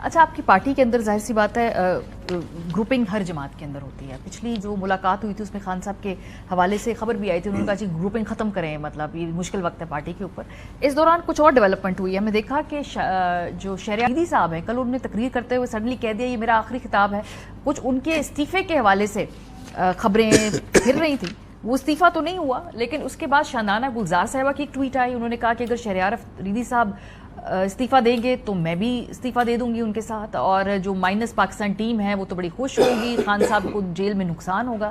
اچھا، آپ کی پارٹی کے اندر ظاہر سی بات ہے گروپنگ ہر جماعت کے اندر ہوتی ہے. پچھلی جو ملاقات ہوئی تھی اس میں خان صاحب کے حوالے سے خبر بھی آئی تھی, انہوں نے کہا جی گروپنگ ختم کریں, مطلب یہ مشکل وقت ہے پارٹی کے اوپر. اس دوران کچھ اور ڈیولپمنٹ ہوئی ہے. ہم نے دیکھا کہ جو شہریار افریدی صاحب ہیں, کل انہوں نے تقریر کرتے ہوئے سڈنلی کہہ دیا یہ میرا آخری خطاب ہے. کچھ ان کے استعفے کے حوالے سے خبریں پھر رہی تھیں. وہ استعفیٰ تو نہیں ہوا, لیکن اس کے بعد شاندانہ گلزار صاحبہ کی ایک ٹویٹ آئی. انہوں نے کہا کہ اگر شہریار افریدی صاحب استعفیٰ دیں گے تو میں بھی استعفیٰ دے دوں گی ان کے ساتھ, اور جو مائنس پاکستان ٹیم ہے وہ تو بڑی خوش ہوگی, خان صاحب کو جیل میں نقصان ہوگا.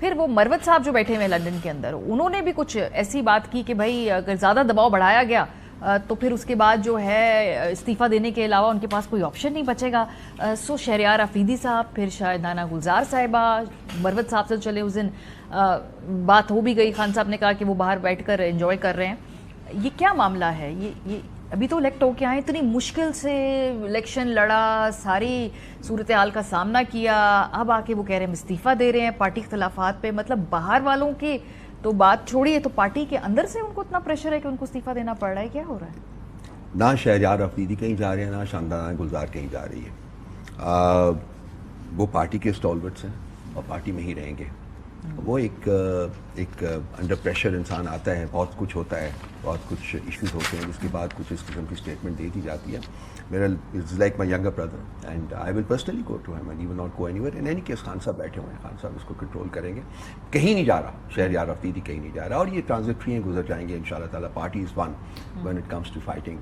پھر وہ مروت صاحب جو بیٹھے ہوئے لندن کے اندر, انہوں نے بھی کچھ ایسی بات کی کہ بھائی اگر زیادہ دباؤ بڑھایا گیا تو پھر اس کے بعد جو ہے استعفیٰ دینے کے علاوہ ان کے پاس کوئی آپشن نہیں بچے گا. سو شہریار افریدی صاحب, پھر شاہدانہ گلزار صاحبہ, مروت صاحب سے چلے اس دن بات ہو بھی گئی, خان صاحب نے کہا کہ وہ باہر بیٹھ کر انجوائے کر رہے ہیں. یہ کیا معاملہ ہے؟ یہ ابھی تو الیکٹ ہو کے آئے, اتنی مشکل سے الیکشن لڑا, ساری صورتحال کا سامنا کیا, اب آ کے وہ کہہ رہے ہیں استعفیٰ دے رہے ہیں پارٹی اختلافات پہ. مطلب باہر والوں کی تو بات چھوڑیے, تو پارٹی کے اندر سے ان کو اتنا پریشر ہے کہ ان کو استعفیٰ دینا پڑ رہا ہے. کیا ہو رہا ہے؟ نہ شہریار افریدی کہیں جا رہے ہیں, نہ شاندانہ گلزار کہیں جا رہی ہے. وہ پارٹی کے اسٹالورٹس ہیں اور پارٹی میں ہی رہیں گے. وہ ایک انڈر پریشر انسان آتا ہے, بہت کچھ ہوتا ہے, بہت کچھ ایشوز ہوتے ہیں, جس کے بعد کچھ اس قسم کی اسٹیٹمنٹ دے دی جاتی ہے. میرا it's like my younger brother and I will personally go to him and he will not go anywhere. In any case Khan صاحب بیٹھے ہوئے ہیں, خان صاحب اس کو کنٹرول کریں گے. کہیں نہیں جا رہا شہریار افریدی, کہیں نہیں جا رہا, اور یہ ٹرانزٹری ہیں, گزر جائیں گے ان شاء اللہ تعالیٰ. Party is one when it comes to fighting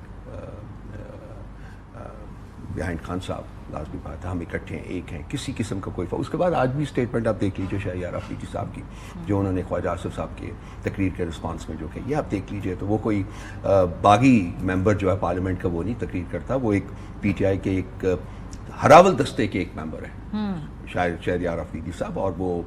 behind Khan صاحب. لازمی بات ہے, ہم اکٹھے ہیں, ایک ہیں, کسی قسم کا کوئی اس کے بعد آج بھی اسٹیٹمنٹ آپ دیکھ لیجیے شہریار افریدی صاحب کی, جو انہوں نے خواجہ آصف صاحب کے تقریر کے رسپانس میں جو کہ یہ آپ دیکھ لیجیے, تو وہ کوئی باغی ممبر جو ہے پارلیمنٹ کا وہ نہیں تقریر کرتا, وہ ایک پی ٹی آئی کے ایک ہراول دستے کے ایک ممبر ہے شہریار افریدی صاحب, اور وہ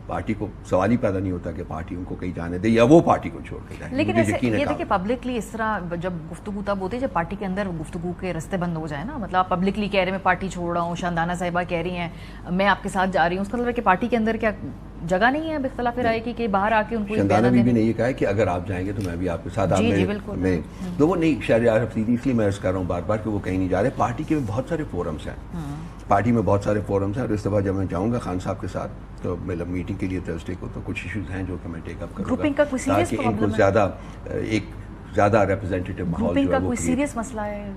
پارٹی کو سوال ہی پیدا نہیں ہوتا کہ پارٹی ان کو کہیں جانے دے یا وہ پارٹی کو چھوڑ کے جائیں. لیکن یہ دیکھیں پبلکلی اس طرح جب گفتگو تب ہوتی ہے جب پارٹی کے اندر گفتگو کے رستے بند ہو جائے نا. مطلب آپ پبلکلی کہہ رہے ہیں میں پارٹی چھوڑ رہا ہوں, شاندانہ صاحبہ کہہ رہی ہیں میں آپ کے ساتھ جا رہی ہوں, اس کا مطلب ہے کہ پارٹی کے اندر کیا جگہ نہیں ہے اختلاف رائے کی کہ باہر آ کے ان کو شاندانہ بھی نہیں یہ کہا ہے کہ اگر آپ جائیں گے تو میں بھی آپ کے ساتھ. میں تو وہ نہیں شہریار افریدی, اس لیے میں عرض کر رہا ہوں بار بار کہ وہ کہیں نہیں جا رہے. پارٹی کے بہت سارے فورمز ہیں, پارٹی میں بہت سارے فورمز ہیں, اور اس دفعہ جب میں جاؤں گا خان صاحب کے ساتھ تو مطلب میٹنگ کے لیے تھرسڈے کو, تو کچھ ایشوز ہیں جو کہ میں ٹیک اپ کروں گا تاکہ ان کو زیادہ ریپرزینٹیٹیو ماحول جو ہے وہ سیریس مسئلہ ہے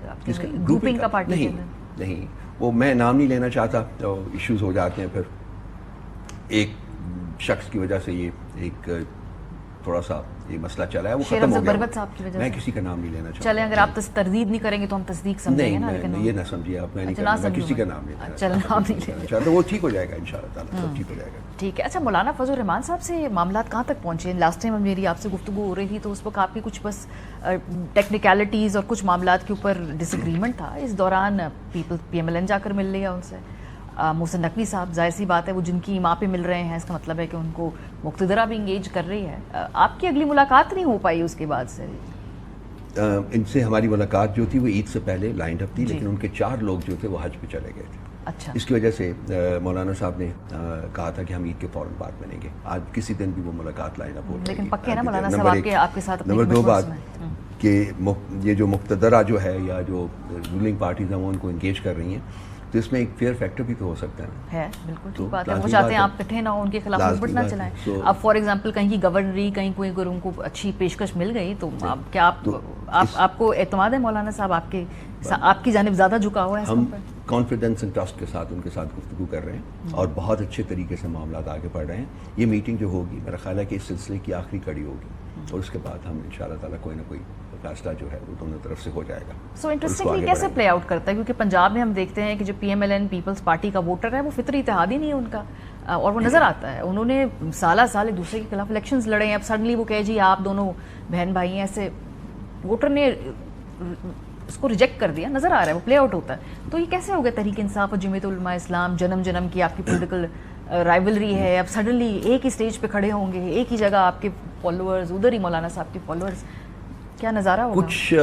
گروپنگ کا پارٹی کے اندر. نہیں, وہ میں نام نہیں لینا چاہتا, تو ایشوز ہو جاتے ہیں. پھر ایک شخص کی وجہ سے یہ ایک تھوڑا سا یہ مسئلہ چلا ہے, وہ ختم ہو گیا. میں کسی کا نام نہیں لینا چاہتا. چلیں, اگر آپ تردید نہیں کریں گے تو ہم تصدیق سمجھیں گے نا. نہیں, یہ نہ سمجھیے آپ, میں نہیں کروں, میں کسی کا نام نہیں لینا چاہتا. تو وہ ٹھیک ہو جائے گا انشاءاللہ تعالیٰ, سب ٹھیک ہو جائے گا. ٹھیک ہے. اچھا, مولانا فضل الرحمان صاحب سے معاملات کہاں تک پہنچے؟ لاسٹ ٹائم میری آپ سے گفتگو ہو رہی تھی تو اس وقت آپ کی کچھ بس ٹیکنیکلٹیز اور کچھ معاملات کے اوپر ڈس ایگریمنٹ تھا. اس دوران پی ایم ایل این جا کر مل لیا ان سے. محسن نقوی صاحب, ظاہر سی بات ہے وہ جن کی ماں پہ مل رہے ہیں, اس کا مطلب ہے کہ ان کو مقتدرہ بھی انگیج کر رہی ہے. آپ کی اگلی ملاقات نہیں ہو پائی اس کے بعد سے؟ ان سے ہماری ملاقات جو تھی وہ عید سے پہلے لائنڈ اپ تھی, لیکن ان کے 4 لوگ جو تھے وہ حج پہ چلے گئے تھے. اچھا, اس کی وجہ سے مولانا صاحب نے کہا تھا کہ ہم عید کے فوراً بعد ملیں گے. آج کسی دن بھی وہ ملاقات لائن اپ ہو رہی ہے. لیکن پکے نا مولانا صاحب آپ کے ساتھ. نمبر 2 بات کہ یہ جو مقتدرہ جو ہے یا جو رولنگ پارٹیز ہیں وہ ان کو انگیج کر رہی ہیں, تو اس میں ایک فیئر فیکٹر بھی تو ہو سکتا ہے. بالکل ٹھیک بات ہے. وہ چاہتے ہیں آپ اکٹھے نہ ہو, ان کے خلاف موومنٹ نہ چلائیں. اب فار ایگزامپل کہیں کی گورنری, کہیں کوئی اگر ان کو اچھی پیشکش مل گئی تو کیا آپ کو اعتماد ہے مولانا صاحب آپ کی جانب زیادہ جھکا ہوا ہے؟ ہم کانفیڈنس اینڈ ٹرسٹ کے ساتھ ان کے ساتھ گفتگو کر رہے ہیں اور بہت اچھے طریقے سے معاملات آگے بڑھ رہے ہیں. یہ میٹنگ جو ہوگی میرا خیال ہے کہ اس سلسلے کی آخری کڑی ہوگی, اور اس کے بعد ہم ان شاء اللہ تعالیٰ کوئی نہ کوئی فیصلہ جو ہے وہ دونوں طرف سے ہو جائے گا. سو انٹرسٹنگلی کیسے پلے آؤٹ کرتا ہے؟ کیونکہ پنجاب میں ہم دیکھتے ہیں کہ جو P M L N Peoples Party کا ووٹر ہے وہ فطری اتحادی نہیں ہے ان کا, اور وہ نظر آتا ہے. انہوں نے سالہ سال ایک دوسرے کے خلاف الیکشنز لڑے ہیں, اب سڈنلی وہ کہے جی آپ دونوں بہن بھائی ہیں, ایسے ووٹر نے اس کو ریجیکٹ کر دیا. نظر آ رہا ہے وہ پلے آؤٹ ہوتا ہے. تو یہ کیسے ہو گیا تحریک انصاف اور جمعیت علماء اسلام, جنم کی آپ کی پولیٹیکل رائیولری ہے, اب سڈنلی ایک ہی اسٹیج پہ کھڑے ہوں گے, ایک ہی جگہ آپ کے فالوورز, ادھر ہی مولانا صاحب کے فالوورز, کیا نظارہ ہوگا؟ کچھ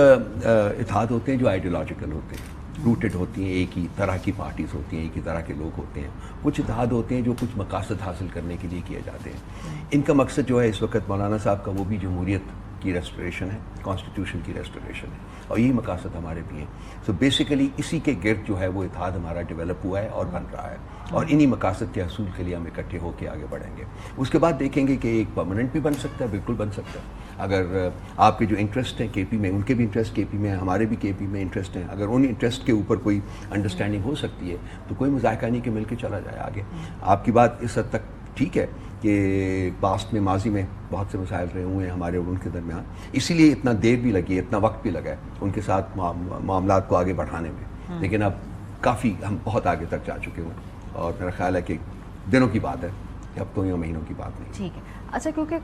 اتحاد ہوتے ہیں جو آئیڈیولوجیکل ہوتے ہیں, روٹڈ ہوتی ہیں, ایک ہی طرح کی پارٹیز ہوتی ہیں, ایک ہی طرح کے لوگ ہوتے ہیں. کچھ اتحاد ہوتے ہیں جو کچھ مقاصد حاصل کرنے کے لیے کیے جاتے ہیں. ان کا مقصد جو ہے اس وقت مولانا صاحب کا وہ بھی جمہوریت کی ریسٹوریشن ہے, کانسٹیٹیوشن کی ریسٹوریشن ہے, اور یہی مقاصد ہمارے بھی ہیں. سو بیسیکلی اسی کے گرد جو ہے وہ اتحاد ہمارا ڈیولپ ہوا ہے اور بن رہا ہے, اور انہی مقاصد کے حصول کے لیے ہم اکٹھے ہو کے آگے بڑھیں گے. اس کے بعد دیکھیں گے کہ ایک پرماننٹ بھی بن سکتا ہے, بالکل بن سکتا ہے. اگر آپ کے جو انٹرسٹ ہیں کے پی میں, ان کے بھی انٹرسٹ کے پی میں ہیں, ہمارے بھی کے پی میں انٹرسٹ ہیں, اگر ان انٹرسٹ کے اوپر کوئی انڈرسٹینڈنگ ہو سکتی ہے تو کوئی مذائقہ نہیں کہ مل کے چلا جائے آگے. آپ کی بات اس حد تک ٹھیک ہے کہ پاسٹ میں, ماضی میں بہت سے مسائل رہے ہوئے ہیں ہمارے اور ان کے درمیان, اسی لیے اتنا دیر بھی لگی ہے, اتنا وقت بھی لگا ہے ان کے ساتھ معاملات کو آگے بڑھانے میں. لیکن اب کافی ہم بہت آگے تک جا چکے ہیں, اور میرا خیال ہے کہ دنوں کی بات ہے, اب تو یہ مہینوں کی بات نہیں. ٹھیک ہے. اچھا, کیونکہ